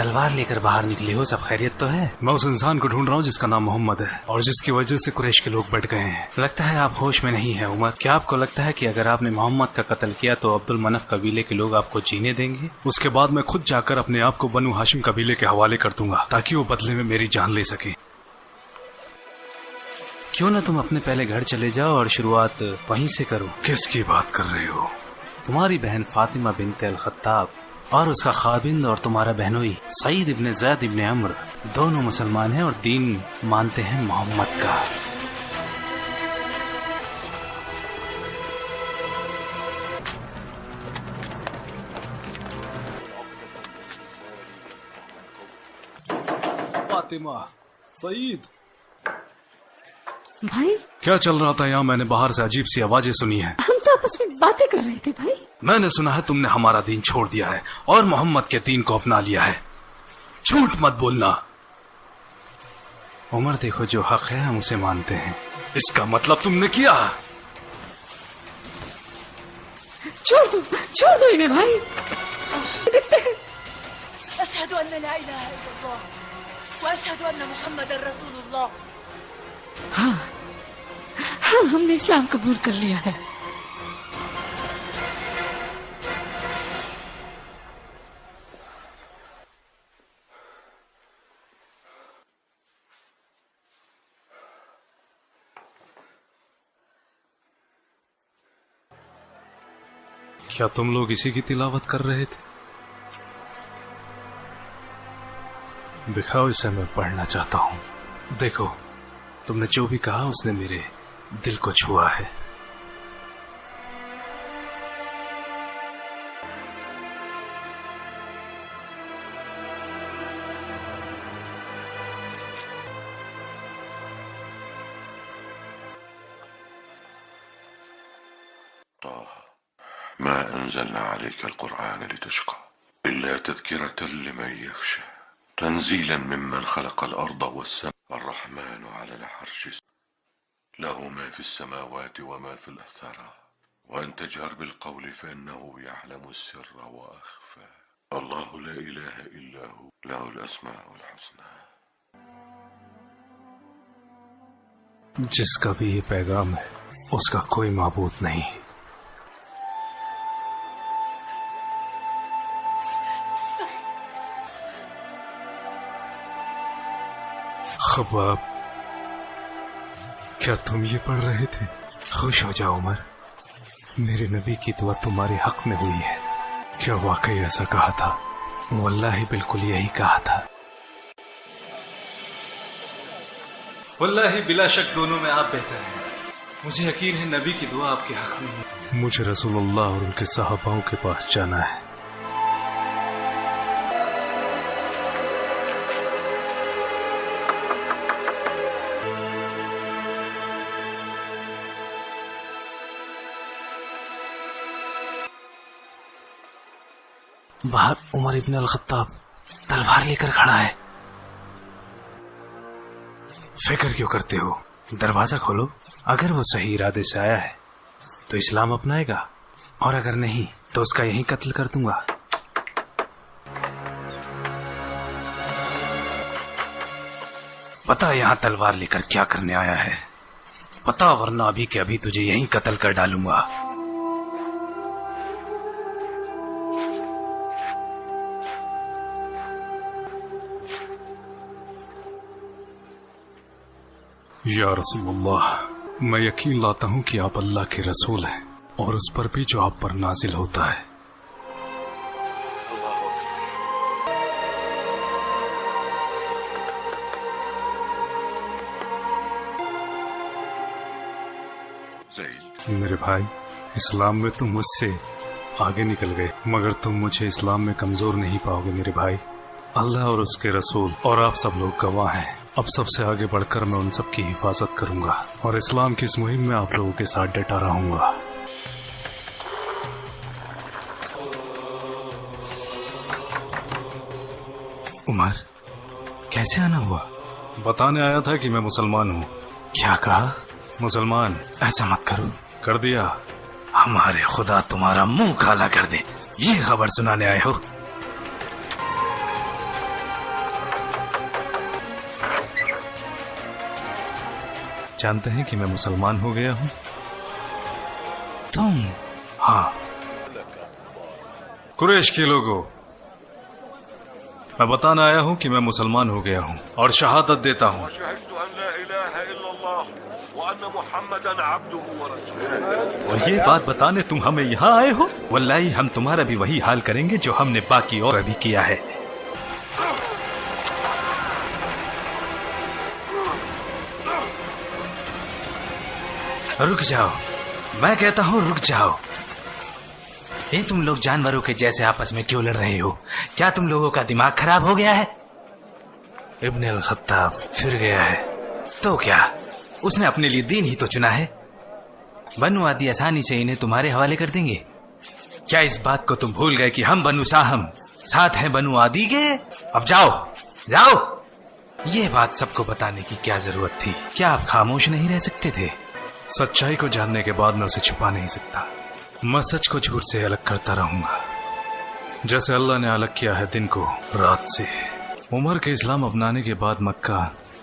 तलवार लेकर बाहर निकले हो, सब खैरियत तो है? मैं उस इंसान को ढूंढ रहा हूँ जिसका नाम मोहम्मद है और जिसकी वजह से कुरैश के लोग बढ़ गए हैं। लगता है आप होश में नहीं है उमर। क्या आपको लगता है कि अगर आपने मोहम्मद का कत्ल किया तो अब्दुल मनफ कबीले के लोग आपको जीने देंगे? उसके बाद मैं खुद जाकर अपने आप को बनु हाशिम कबीले के हवाले कर दूंगा ताकि वो बदले में मेरी जान ले सके। क्यों ना तुम अपने पहले घर चले जाओ और शुरुआत वहीं से करो। किसकी बात कर रहे हो? तुम्हारी बहन फातिमा बिनते अल खत्ताब और उसका खाबिंद और तुम्हारा बहनोई सईद इब्ने ज़ैद इब्ने अम्र दोनों मुसलमान हैं और दीन मानते हैं मोहम्मद का। फातिमा, सईद, भाई क्या चल रहा था यहाँ? मैंने बाहर से अजीब सी आवाजें सुनी है। हम तो आपस में बातें कर रहे थे भाई। मैंने सुना है तुमने हमारा दीन छोड़ दिया है और मोहम्मद के दीन को अपना लिया है। झूठ मत बोलना। उमर, देखो जो हक है हम उसे मानते हैं। इसका मतलब तुमने किया। छोड़ दो इन्हें भाई। अशहदु अन्ना ला इलाहा इल्लल्लाह व अशहदु अन्ना मुहम्मदर रसूलुल्लाह। हाँ, हमने इस्लाम कबूल कर लिया है। क्या तुम लोग इसी की तिलावत कर रहे थे? दिखाओ इसे, मैं पढ़ना चाहता हूँ। देखो, तुमने जो भी कहा उसने मेरे दिल को छुआ है। ما أنزلنا عليك القرآن لتشقى إلا تذكرة لمن يخشى تنزيلا ممن خلق الأرض والسماء الرحمن على العرش له ما في السماوات وما في الثرى وأن تجهر بالقول فإنه يعلم السر وأخفى الله لا إله إلا هو له الأسماء الحسنى। जिसका भी ये पैगाम है उसका कोई माबूद नहीं। खबाब, क्या तुम ये पढ़ रहे थे? खुश हो जाओ उमर, मेरे नबी की दुआ तुम्हारे हक में हुई है। क्या वाकई ऐसा कहा था? वल्लाही बिल्कुल यही कहा था। वल्लाही बिला शक दोनों में आप बेहतर हैं। मुझे यकीन है नबी की दुआ आपके हक में है। मुझे रसूलुल्लाह और उनके सहाबाओं के पास जाना है। बाहर उमर इब्न अल खत्ताब तलवार लेकर खड़ा है। फिक्र क्यों करते हो? दरवाजा खोलो। अगर वो सही इरादे से आया है तो इस्लाम अपनाएगा और अगर नहीं तो उसका यहीं कत्ल कर दूंगा। पता यहाँ तलवार लेकर क्या करने आया है? पता, वरना अभी के अभी तुझे यहीं कत्ल कर डालूंगा। या रसूलुल्लाह, मैं यकीन लाता हूँ कि आप अल्लाह के रसूल हैं और उस पर भी जो आप पर नाजिल होता है। मेरे भाई, इस्लाम में तुम मुझसे आगे निकल गए, मगर तुम मुझे इस्लाम में कमजोर नहीं पाओगे मेरे भाई। अल्लाह और उसके रसूल और आप सब लोग गवाह हैं। अब सबसे आगे बढ़कर मैं उन सब की हिफाजत करूंगा और इस्लाम की इस मुहिम में आप लोगों के साथ डटा रहूंगा। उमर, कैसे आना हुआ? बताने आया था कि मैं मुसलमान हूँ। क्या कहा? मुसलमान। ऐसा मत करो। कर दिया। हमारे खुदा तुम्हारा मुंह काला कर दे। ये खबर सुनाने आए हो? जानते हैं कि मैं मुसलमान हो गया हूँ? तुम? हाँ। कुरैश के लोगों, मैं बताना आया हूँ कि मैं मुसलमान हो गया हूँ और शहादत देता हूँ और ये बात बताने तुम हमें यहाँ आए हो? वल्लाही हम तुम्हारा भी वही हाल करेंगे जो हमने बाकी और भी किया है। रुक जाओ, मैं कहता हूँ रुक जाओ। ये तुम लोग जानवरों के जैसे आपस में क्यों लड़ रहे हो? क्या तुम लोगों का दिमाग खराब हो गया है? इब्न अल खत्ताब फिर गया है तो क्या, उसने अपने लिए दीन ही तो चुना है। बनु आदि आसानी से इन्हें तुम्हारे हवाले कर देंगे। क्या इस बात को तुम भूल गए कि हम बनु साहम साथ हैं बनु आदि के? अब जाओ जाओ। ये बात सबको बताने की क्या जरूरत थी? क्या आप खामोश नहीं रह सकते थे? सच्चाई को जानने के बाद मैं उसे छुपा नहीं सकता। मैं सच को झूठ से अलग करता रहूंगा, जैसे अल्लाह ने अलग किया है दिन को रात से। उमर के इस्लाम अपनाने के बाद मक्का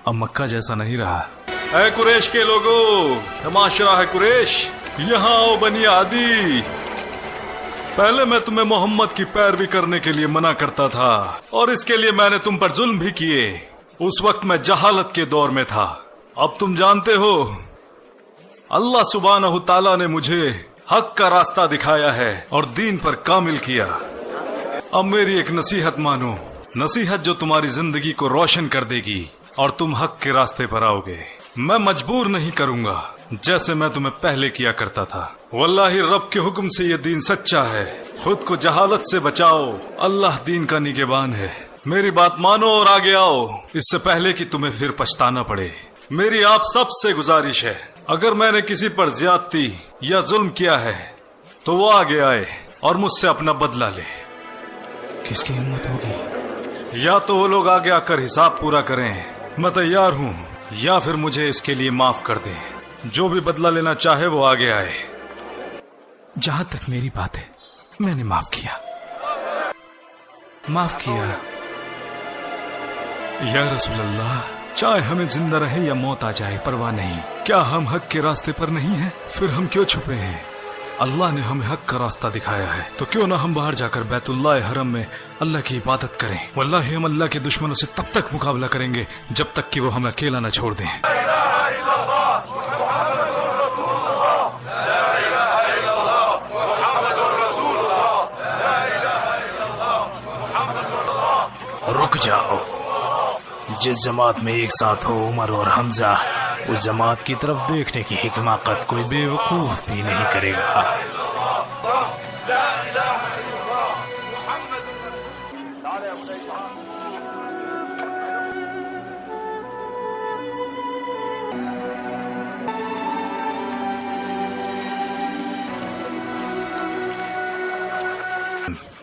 अब मक्का जैसा नहीं रहा। ऐ कुरैश के लोगों, तमाशा है कुरैश, यहाँ आओ बनी आदि। पहले मैं तुम्हें मोहम्मद की पैरवी करने के लिए मना करता था और इसके लिए मैंने तुम पर जुल्म भी किए। उस वक्त मैं जहालत के दौर में था। अब तुम जानते हो अल्लाह सुब्हानहू ताला ने मुझे हक का रास्ता दिखाया है और दीन पर कामिल किया। अब मेरी एक नसीहत मानो, नसीहत जो तुम्हारी जिंदगी को रोशन कर देगी और तुम हक के रास्ते पर आओगे। मैं मजबूर नहीं करूंगा जैसे मैं तुम्हें पहले किया करता था। वल्लाही रब के हुक्म से ये दीन सच्चा है। खुद को जहालत से बचाओ, अल्लाह दीन का निगहबान है। मेरी बात मानो और आगे आओ, इससे पहले कि तुम्हें फिर पछताना पड़े। मेरी आप सब से गुजारिश है, अगर मैंने किसी पर ज्यादती या जुल्म किया है तो वो आगे आए और मुझसे अपना बदला ले। किसकी हिम्मत होगी? या तो वो लोग आगे आकर हिसाब पूरा करें, मैं तैयार हूँ, या फिर मुझे इसके लिए माफ कर दें। जो भी बदला लेना चाहे वो आगे आए। जहां तक मेरी बात है, मैंने माफ किया, माफ किया। या रसूल अल्लाह, चाहे हमें जिंदा रहे या मौत आ जाए परवाह नहीं। क्या हम हक के रास्ते पर नहीं हैं? फिर हम क्यों छुपे हैं? अल्लाह ने हमें हक का रास्ता दिखाया है, तो क्यों ना हम बाहर जाकर बैतुल्लाह हरम में अल्लाह की इबादत करें। वल्लाही हम अल्लाह के दुश्मनों से तब तक मुकाबला करेंगे जब तक कि वो हमें अकेला न छोड़ दें। रुक जाओ। जिस जमात में एक साथ हो उमर और हमजा, उस जमात की तरफ देखने की हिकमाकत कोई बेवकूफ भी नहीं करेगा।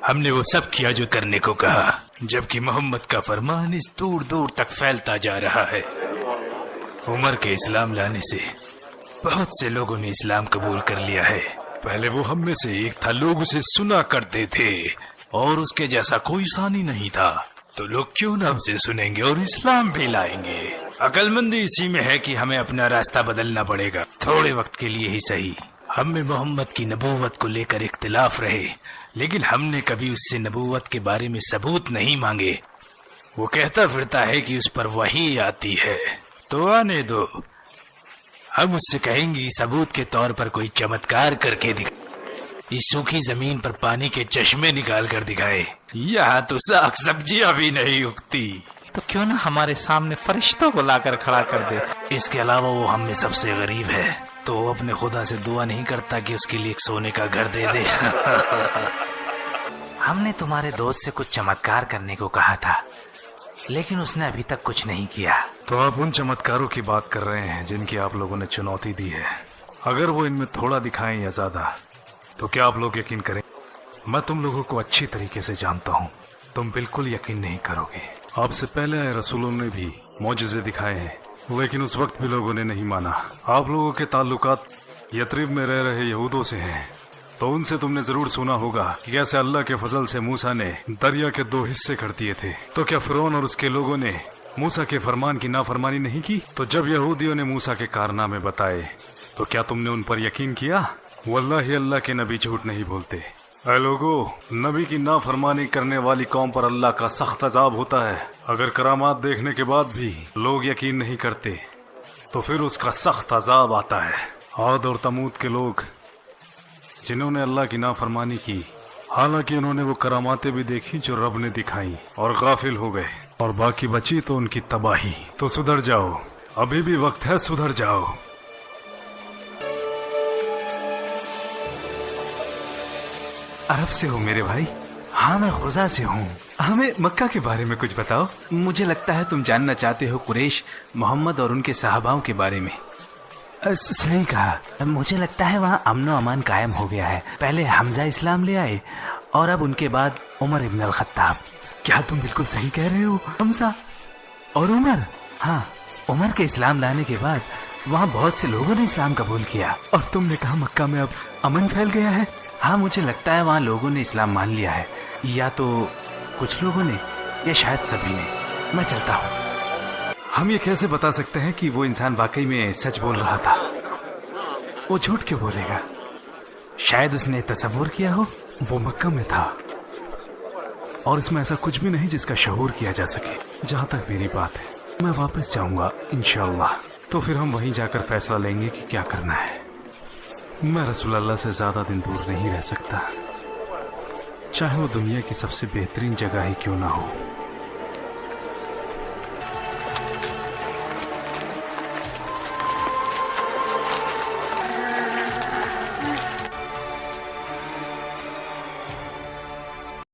हमने वो सब किया जो करने को कहा, जबकि मोहम्मद का फरमान इस दूर दूर तक फैलता जा रहा है। उमर के इस्लाम लाने से बहुत से लोगों ने इस्लाम कबूल कर लिया है। पहले वो हम में से एक था, लोग उसे सुना करते थे और उसके जैसा कोई सानी नहीं था, तो लोग क्यों ना उसे सुनेंगे और इस्लाम भी लाएंगे। अक्लमंदी इसी में है कि हमें अपना रास्ता बदलना पड़ेगा, थोड़े वक्त के लिए ही सही। हम में मोहम्मद की नबूवत को लेकर इख्तिलाफ रहे, लेकिन हमने कभी उससे नबूवत के बारे में सबूत नहीं मांगे। वो कहता फिरता है कि उस पर वही आती है, तो आने दो। हम उससे कहेंगे सबूत के तौर पर कोई चमत्कार करके दिखाए, इस सूखी जमीन पर पानी के चश्मे निकाल कर दिखाए। यहाँ तो साग सब्जियां भी नहीं उगती, तो क्यों ना हमारे सामने फरिश्तों को लाकर खड़ा कर दे। इसके अलावा वो हम में सबसे गरीब है, तो वो अपने खुदा से दुआ नहीं करता कि उसके लिए एक सोने का घर दे दे। हमने तुम्हारे दोस्त से कुछ चमत्कार करने को कहा था, लेकिन उसने अभी तक कुछ नहीं किया। तो आप उन चमत्कारों की बात कर रहे हैं जिनकी आप लोगों ने चुनौती दी है। अगर वो इनमें थोड़ा दिखाएं या ज्यादा, तो क्या आप लोग यकीन करें? मैं तुम लोगों को अच्छी तरीके से जानता हूँ, तुम बिल्कुल यकीन नहीं करोगे। आपसे पहले आए रसूलों ने भी मौजज़े दिखाए हैं, लेकिन उस वक्त भी लोगों ने नहीं माना। आप लोगों के ताल्लुकात यथरिब में रह रहे यहूदों से हैं, तो उनसे तुमने जरूर सुना होगा कि कैसे अल्लाह के फजल से मूसा ने दरिया के 2 हिस्से कर दिए थे। तो क्या फिरौन और उसके लोगों ने मूसा के फरमान की नाफरमानी नहीं की? तो जब यहूदियों ने मूसा के कारनामे बताए तो क्या तुमने उन पर यकीन किया? वल्लाही अल्लाह के नबी झूठ नहीं बोलते। ऐ लोगो, नबी की नाफरमानी करने वाली कौम पर अल्लाह का सख्त अजाब होता है। अगर करामात देखने के बाद भी लोग यकीन नहीं करते तो फिर उसका सख्त अजाब आता है। आद और तमूद के लोग जिन्होंने अल्लाह की नाफरमानी की, हालांकि उन्होंने वो करामातें भी देखी जो रब ने दिखाई और गाफिल हो गए, और बाकी बची तो उनकी तबाही। तो सुधर जाओ, अभी भी वक्त है, सुधर जाओ। अरब से हो मेरे भाई? हाँ, मैं खुजा से हूँ। हमें मक्का के बारे में कुछ बताओ। मुझे लगता है तुम जानना चाहते हो कुरैश, मोहम्मद और उनके सहाबाओं के बारे में। सही कहा। मुझे लगता है वहाँ अमन व अमान कायम हो गया है। पहले हमजा इस्लाम ले आए और अब उनके बाद उमर इब्न अल खत्ताब। क्या तुम बिल्कुल सही कह रहे हो? हमजा और उमर? हाँ, उमर के इस्लाम लाने के बाद वहाँ बहुत से लोगों ने इस्लाम कबूल किया। और तुमने कहा मक्का में अब अमन फैल गया है? हाँ, मुझे लगता है वहाँ लोगों ने इस्लाम मान लिया है, या तो कुछ लोगों ने या शायद सभी ने। मैं चलता हूँ। हम ये कैसे बता सकते हैं कि वो इंसान वाकई में सच बोल रहा था? वो झूठ क्यों बोलेगा? शायद उसने तसव्वुर किया हो वो मक्का में था और इसमें ऐसा कुछ भी नहीं जिसका शऊर किया जा सके। जहाँ तक मेरी बात है, मैं वापस जाऊंगा इंशाअल्लाह। तो फिर हम वहीं जाकर फैसला लेंगे कि क्या करना है। मैं रसूल अल्लाह से ज्यादा दिन दूर नहीं रह सकता, चाहे वो दुनिया की सबसे बेहतरीन जगह ही क्यों ना हो।